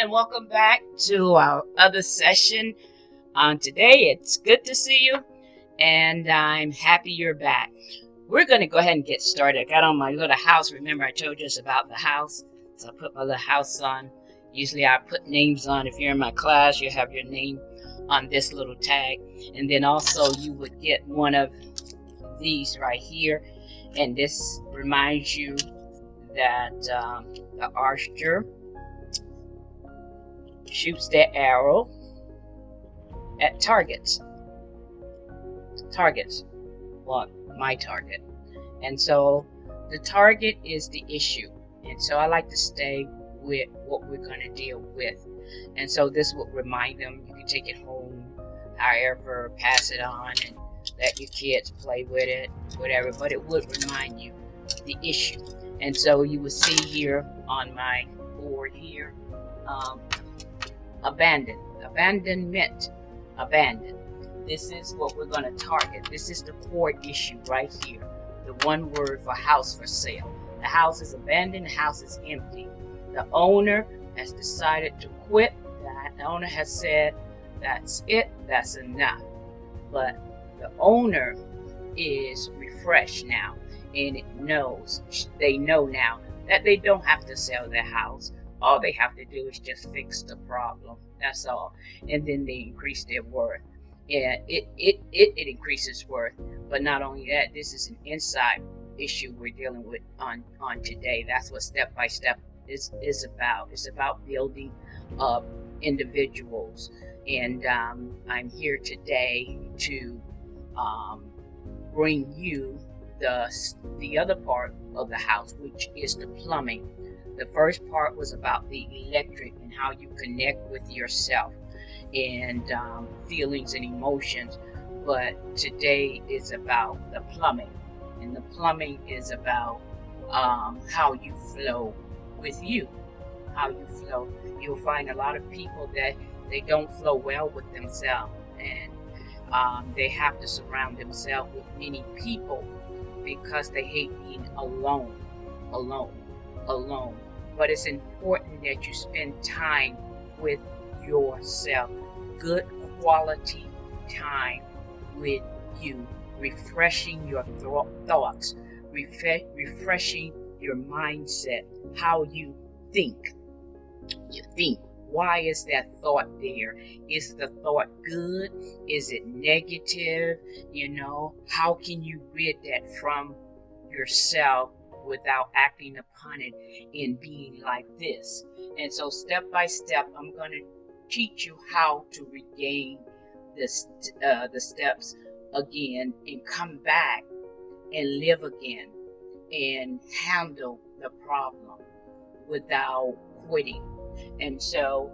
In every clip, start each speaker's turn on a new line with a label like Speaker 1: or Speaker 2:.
Speaker 1: and welcome back to our other session. Today, it's good to see you, and I'm happy you're back. We're going to go ahead and get started. I got on my little house. Remember, I told you about the house, so I put my little house on. Usually, I put names on. If you're in my class, you have your name on this little tag, and then also you would get one of these right here, and this reminds you that the archer shoots their arrow at targets. Well, my target. And so the target is the issue. And so I like to stay with what we're going to deal with. And so this will remind them. You can take it home, however, pass it on and let your kids play with it, whatever. But it would remind you the issue. And so you will see here on my board here, abandonment. This is what we're going to target. This is the core issue right here. The one word for house for sale. The house is abandoned. The house is empty. The owner has decided to quit. The owner has said, that's it. That's enough. But the owner is refreshed now. And they know now that they don't have to sell their house. All they have to do is just fix the problem. That's all. And then they increase their worth. And it increases worth. But not only that, this is an inside issue we're dealing with on today. That's what step by step is about. It's about building up individuals. And I'm here today to bring you the other part of the house, which is the plumbing. The first part was about the electric and how you connect with yourself and feelings and emotions. But today is about the plumbing. And the plumbing is about how you flow with you. How you flow. You'll find a lot of people that they don't flow well with themselves. And they have to surround themselves with many people because they hate being alone. But it's important that you spend time with yourself. Good quality time with you. Refreshing your thoughts. Refreshing your mindset. How you think. Why is that thought there? Is the thought good? Is it negative? How can you rid that from yourself without acting upon it and being like this? And so step by step, I'm going to teach you how to regain the steps again and come back and live again and handle the problem without quitting. And so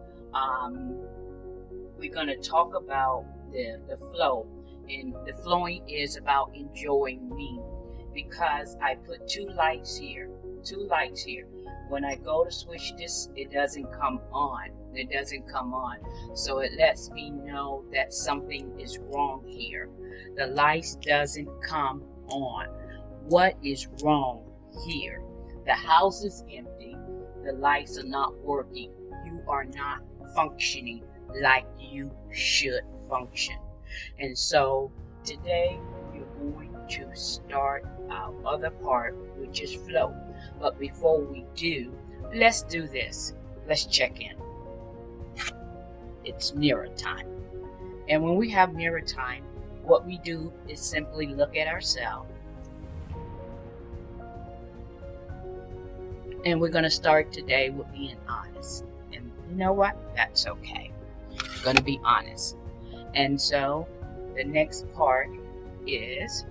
Speaker 1: we're going to talk about the flow. And the flowing is about enjoying me, because I put two lights here. When I go to switch this, it doesn't come on. So it lets me know that something is wrong here. The lights doesn't come on. What is wrong here? The house is empty. The lights are not working. You are not functioning like you should function. And so today we're going to start our other part, which is flow. But before we do, let's do this. Let's check in. It's mirror time. And when we have mirror time, what we do is simply look at ourselves. And we're going to start today with being honest. And you know what? That's okay. We're going to be honest. And so the next part is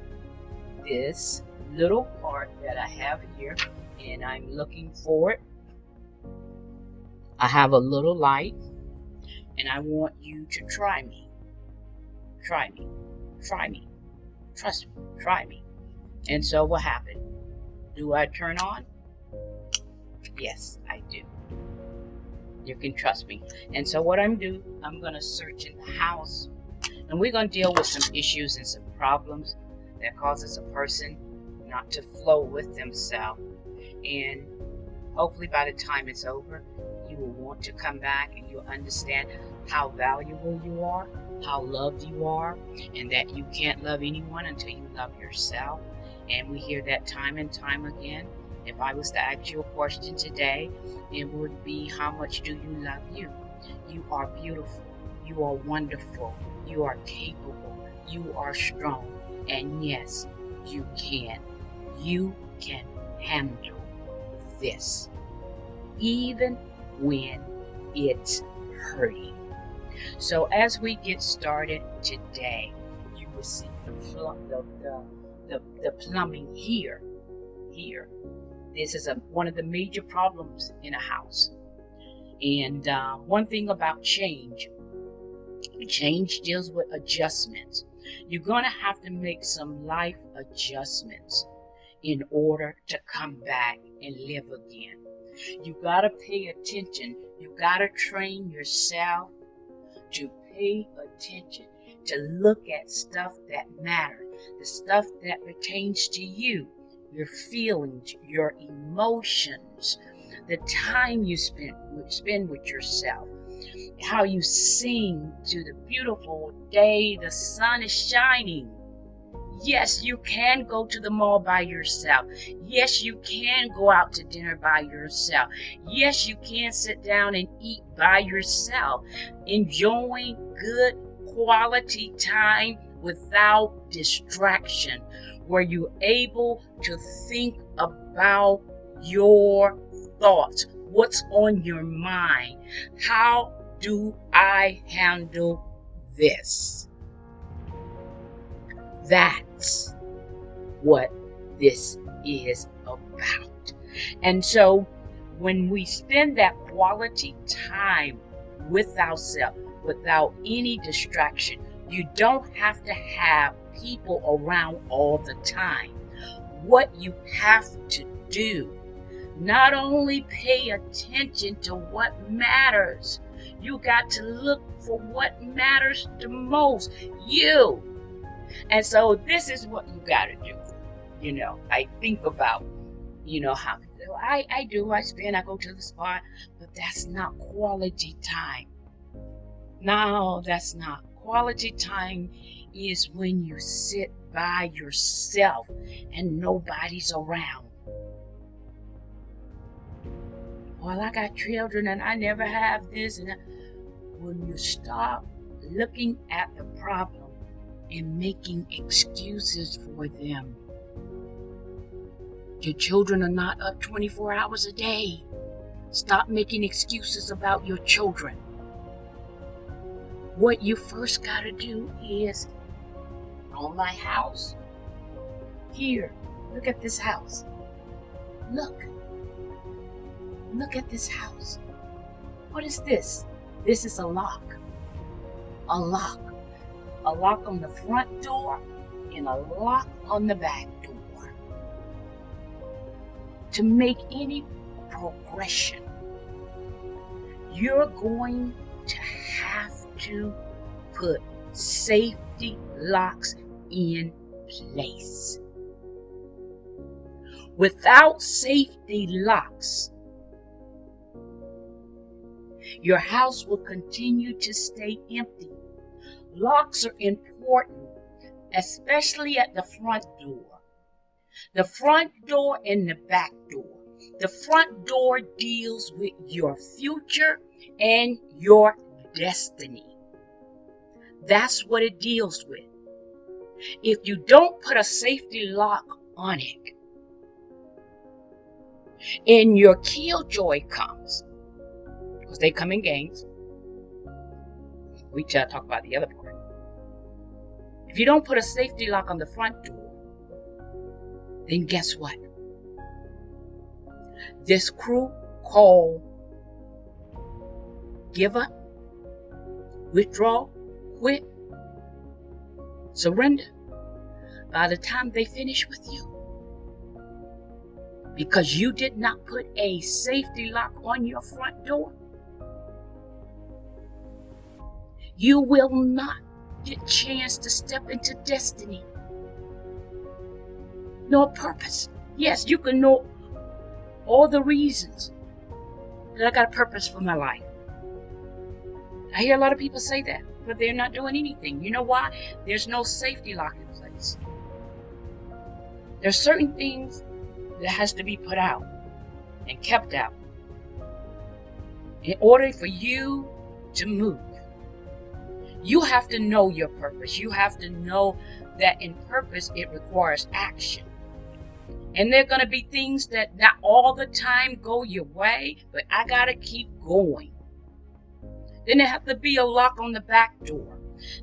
Speaker 1: this little part that I have here. And I'm looking for it. I have a little light. And I want you to try me. Try me. Trust me. Try me. And so what happened? Do I turn on? Yes, I do. You can trust me. And so what I'm going to search in the house. And we're going to deal with some issues and some problems that causes a person not to flow with themselves. And hopefully by the time it's over, you will want to come back and you'll understand how valuable you are, how loved you are, and that you can't love anyone until you love yourself. And we hear that time and time again. If I was to ask you a question today, it would be, how much do you love you? You are beautiful. You are wonderful. You are capable. You are strong. And yes, you can. You can handle this, even when it's hurting. So as we get started today, you will see the plumbing here. This is one of the major problems in a house. And one thing about change deals with adjustments. You're going to have to make some life adjustments in order to come back and live again. You got to pay attention. You got to train yourself to pay attention, to look at stuff that matters, the stuff that pertains to you, your feelings, your emotions, the time you spend with yourself, how you sing to the beautiful day the sun is shining. Yes, you can go to the mall by yourself. Yes, you can go out to dinner by yourself. Yes, you can sit down and eat by yourself, enjoying good quality time without distraction, where you're able to think about your thoughts, what's on your mind. How do I handle this? That's what this is about. And so when we spend that quality time with ourselves without any distraction, you don't have to have people around all the time. What you have to do, not only pay attention to what matters, you got to look for what matters the most, you. And so this is what you got to do. I think about, how I go to the spa, but that's not quality time. No, that's not. Quality time is when you sit by yourself and nobody's around. Well, I got children and I never have this. And when you stop looking at the problem and making excuses for them, your children are not up 24 hours a day. Stop making excuses about your children. What you first got to do is, on my house, here, look at this house. Look at this house. What is this? This is a lock. A lock on the front door and a lock on the back door. To make any progression, you're going to have to put safety locks in place. Without safety locks, your house will continue to stay empty. Locks are important, especially at the front door. The front door and the back door. The front door deals with your future and your destiny. That's what it deals with. If you don't put a safety lock on it, and your killjoy comes, because they come in gangs, we talk about the other part. If you don't put a safety lock on the front door, then guess what? This crew called give up, withdraw, quit, surrender, by the time they finish with you, because you did not put a safety lock on your front door, you will not get a chance to step into destiny nor purpose. Yes, you can know all the reasons that I got a purpose for my life. I hear a lot of people say that, but they're not doing anything. You know why? There's no safety lock in place. There's certain things that has to be put out and kept out in order for you to move. You have to know your purpose. You have to know that in purpose, it requires action. And there are going to be things that not all the time go your way, but I got to keep going. Then there have to be a lock on the back door.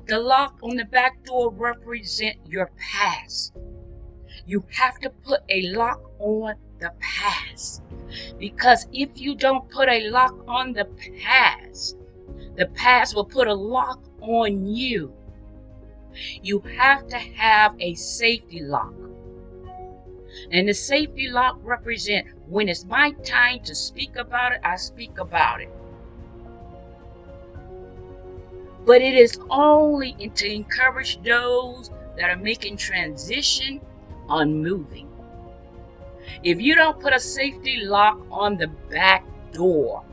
Speaker 1: The lock on the back door represents your past. You have to put a lock on the past. Because if you don't put a lock on the past will put a lock on you. You have to have a safety lock. And the safety lock represents when it's my time to speak about it, I speak about it. But it is only to encourage those that are making transition on moving. If you don't put a safety lock on the back door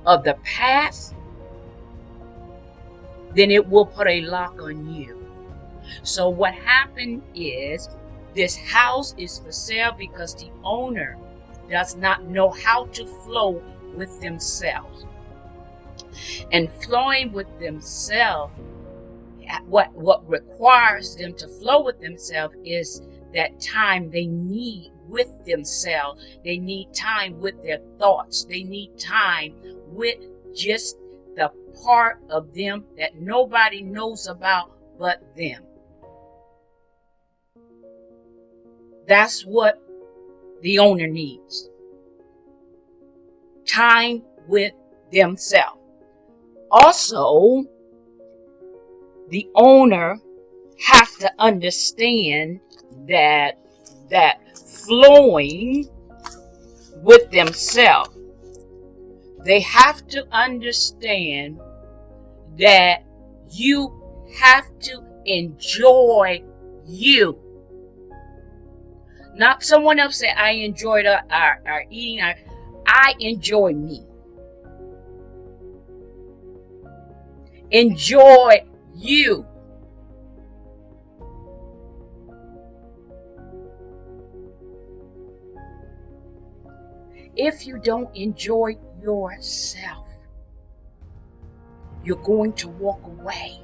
Speaker 1: of the past, then it will put a lock on you. So what happened is this house is for sale because the owner does not know how to flow with themselves. And flowing with themselves, what requires them to flow with themselves is that time they need with themselves. They need time with their thoughts. They need time with just the part of them that nobody knows about but them. That's what the owner needs. Time with themselves. Also, the owner has to understand that flowing with themselves, they have to understand that you have to enjoy you. Not someone else say, I enjoyed our eating. I enjoy me. Enjoy you. If you don't enjoy yourself, you're going to walk away.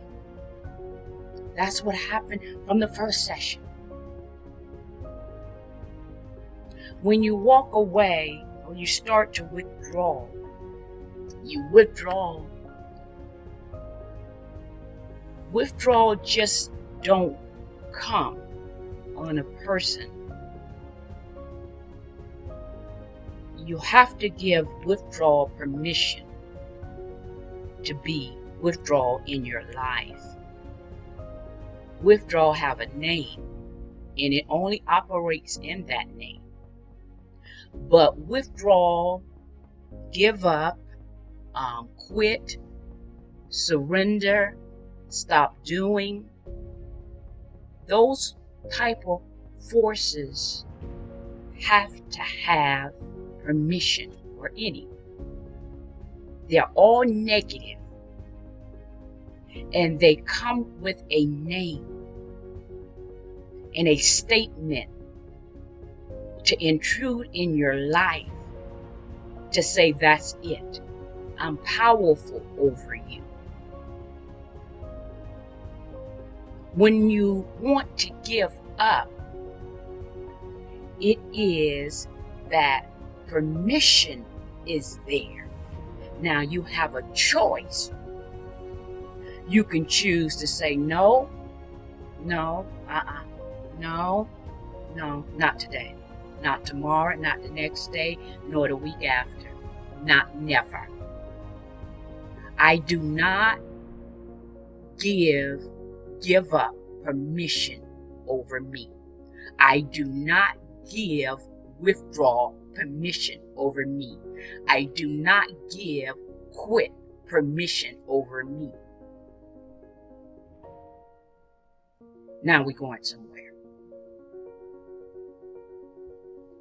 Speaker 1: That's what happened from the first session. When you walk away or you start to withdraw, you withdraw. Withdrawal just don't come on a person. You have to give withdrawal permission to be withdrawal in your life. Withdrawal have a name, and it only operates in that name. But withdrawal, give up, quit, surrender, stop doing, those type of forces have to have permission or any. They're all negative, and they come with a name and a statement to intrude in your life to say, that's it. I'm powerful over you. When you want to give up, it is that permission is there. Now you have a choice. You can choose to say no, no, not today, not tomorrow, not the next day, nor the week after, not never. I do not give up permission over me. I do not give withdrawal permission over me. I do not give quit permission over me. Now we're going somewhere.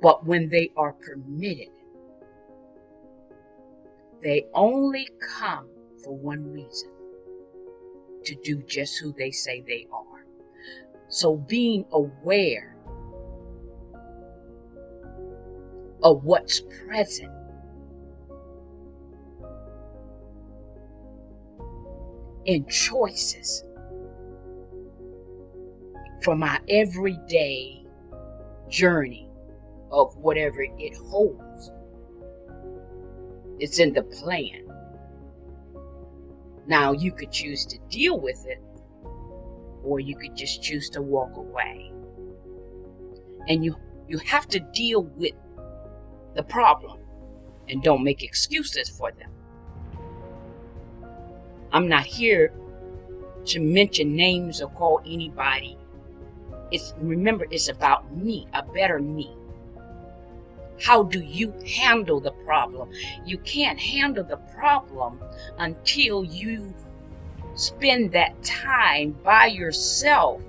Speaker 1: But when they are permitted, They only come for one reason: to do just who they say they are. So being aware of what's present in choices for my everyday journey of whatever it holds. It's in the plan. Now you could choose to deal with it, or you could just choose to walk away. And you have to deal with the problem and don't make excuses for them. I'm not here to mention names or call anybody. Remember, it's about me, a better me. How do you handle the problem? You can't handle the problem until you spend that time by yourself,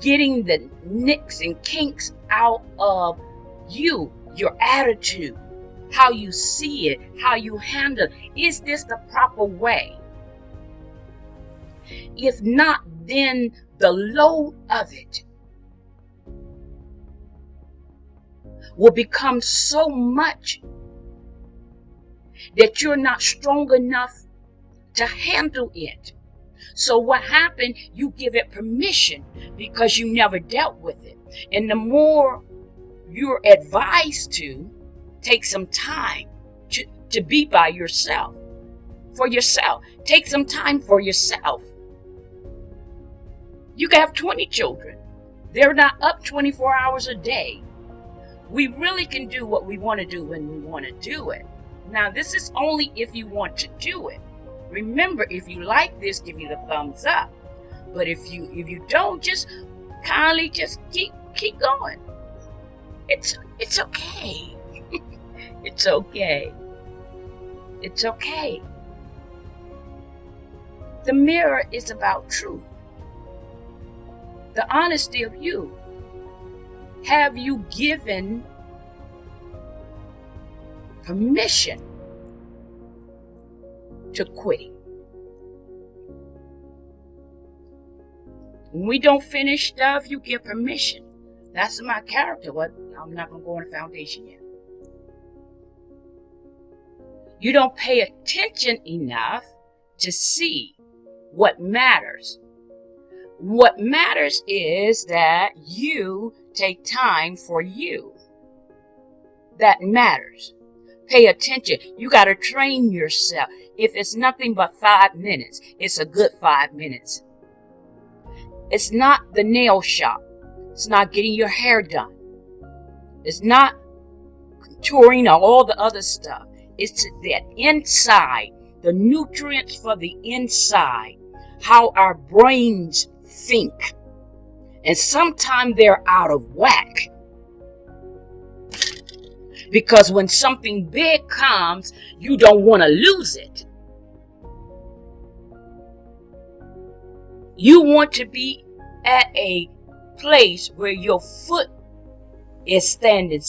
Speaker 1: getting the nicks and kinks out of you, your attitude, how you see it, how you handle it. Is this the proper way? If not, then the load of it will become so much that you're not strong enough to handle it. So what happened? You give it permission because you never dealt with it. And the more you're advised to take some time to be by yourself, for yourself. Take some time for yourself. You can have 20 children. They're not up 24 hours a day. We really can do what we want to do when we want to do it. Now, this is only if you want to do it. Remember, if you like this, give me the thumbs up. But if you don't, just kindly just keep going. It's okay. It's okay. It's okay. The mirror is about truth. The honesty of you. Have you given permission to quitting? When we don't finish stuff, you give permission. That's my character. But I'm not going to go on the foundation yet. You don't pay attention enough to see what matters. What matters is that you take time for you. That matters. Pay attention. You got to train yourself. If it's nothing but 5 minutes, it's a good 5 minutes. It's not the nail shop. It's not getting your hair done. It's not touring or all the other stuff. It's that inside, the nutrients for the inside, how our brains think. And sometimes they're out of whack. Because when something big comes, you don't want to lose it. You want to be at a place where your foot is standing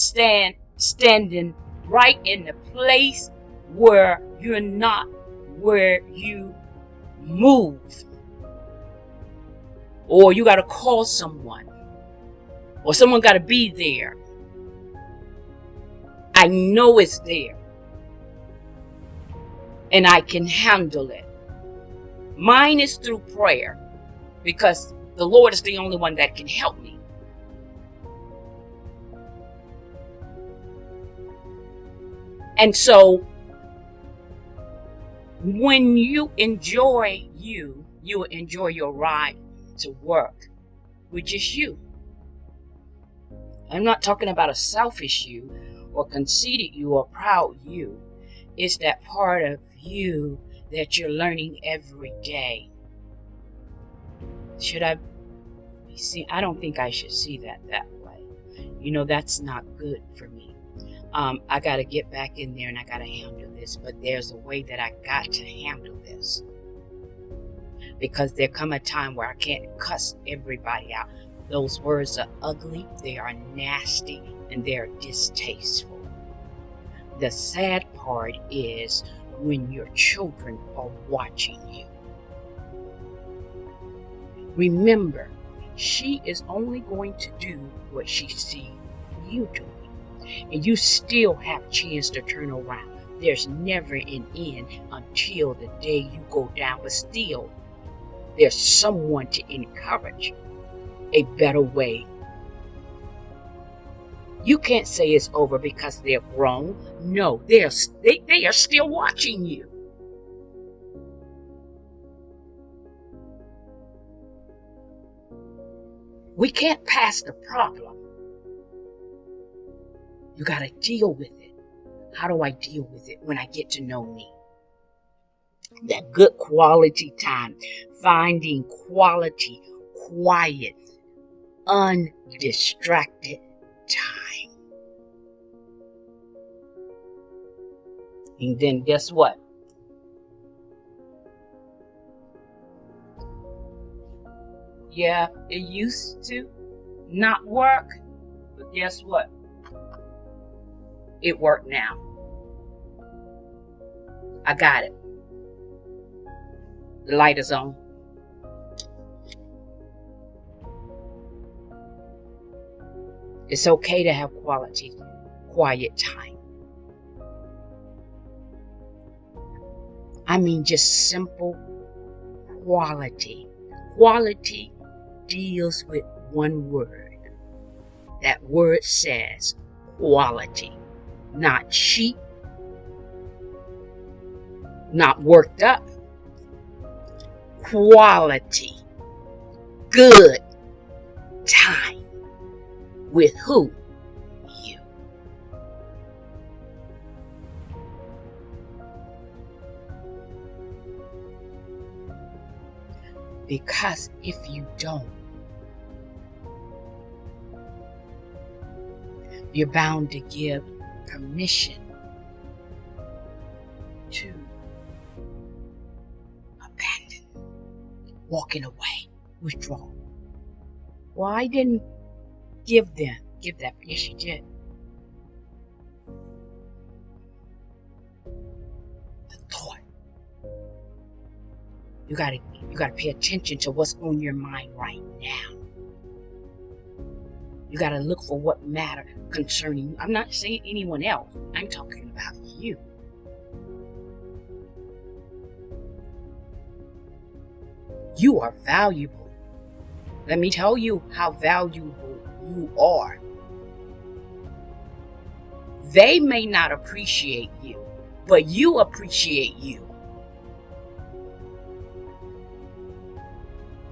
Speaker 1: right in the place where you're not, where you move. Or you got to call someone. Or someone got to be there. I know it's there. And I can handle it. Mine is through prayer. Because the Lord is the only one that can help me. And so, when you enjoy you will enjoy your ride to work with just you. I'm not talking about a selfish you or conceited you or proud you. It's that part of you that you're learning every day. Should I be seen? I don't think I should see that way. You know, that's not good for me. I got to get back in there and I got to handle this. But there's a way that I got to handle this. Because there come a time where I can't cuss everybody out. Those words are ugly, they are nasty, and they're distasteful. The sad part is when your children are watching you. Remember, she is only going to do what she sees you doing. And you still have a chance to turn around. There's never an end until the day you go down. But still, there's someone to encourage a better way. You can't say it's over because they're grown. No, they are still watching you. We can't pass the problem. You got to deal with it. How do I deal with it? When I get to know me. That good quality time. Finding quality, quiet, undistracted time. And then guess what? Yeah, it used to not work, but guess what? It worked now. I got it. The light is on. It's okay to have quality, quiet time. I mean, just simple quality. Quality deals with one word. That word says quality. Not cheap, not worked up. Quality. Good time. With who? You. Because if you don't, you're bound to give permission to abandon, walking away, withdraw. Well, I didn't give that. Yes, you did. The thought. You gotta pay attention to what's on your mind right now. You got to look for what matter concerning you. I'm not saying anyone else. I'm talking about you. You are valuable. Let me tell you how valuable you are. They may not appreciate you, but you appreciate you.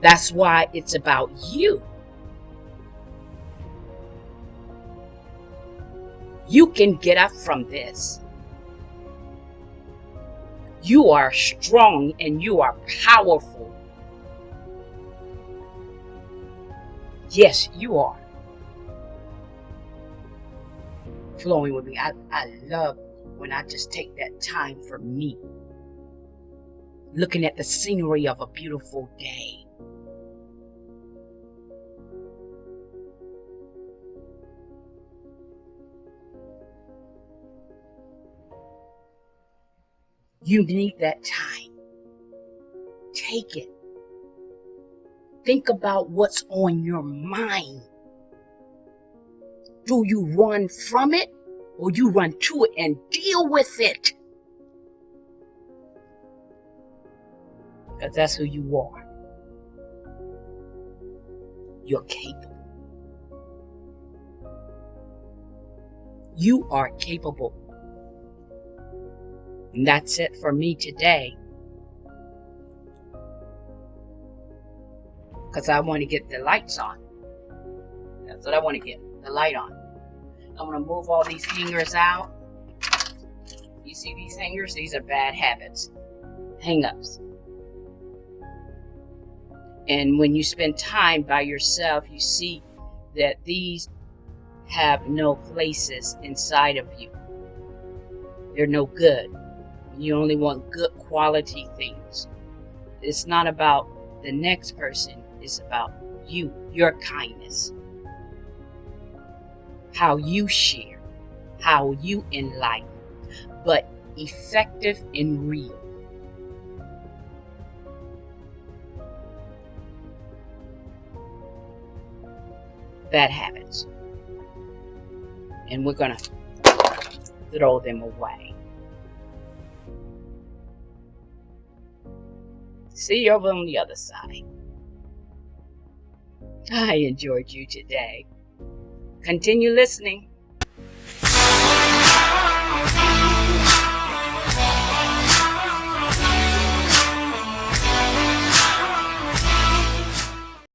Speaker 1: That's why it's about you. You can get up from this. You are strong and you are powerful. Yes, you are. Flowing with me. I love when I just take that time for me. Looking at the scenery of a beautiful day. You need that time. Take it. Think about what's on your mind. Do you run from it or you run to it and deal with it? Because that's who you are. You're capable. You are capable. And that's it for me today. Because I want to get the lights on. That's what I want to get, the light on. I'm going to move all these hangers out. You see these hangers? These are bad habits. Hang-ups. And when you spend time by yourself, you see that these have no places inside of you. They're no good. You only want good quality things. It's not about the next person. It's about you, your kindness. How you share. How you enlighten. but effective and real. Bad habits. And we're going to throw them away. See you over on the other side. I enjoyed you today. Continue listening.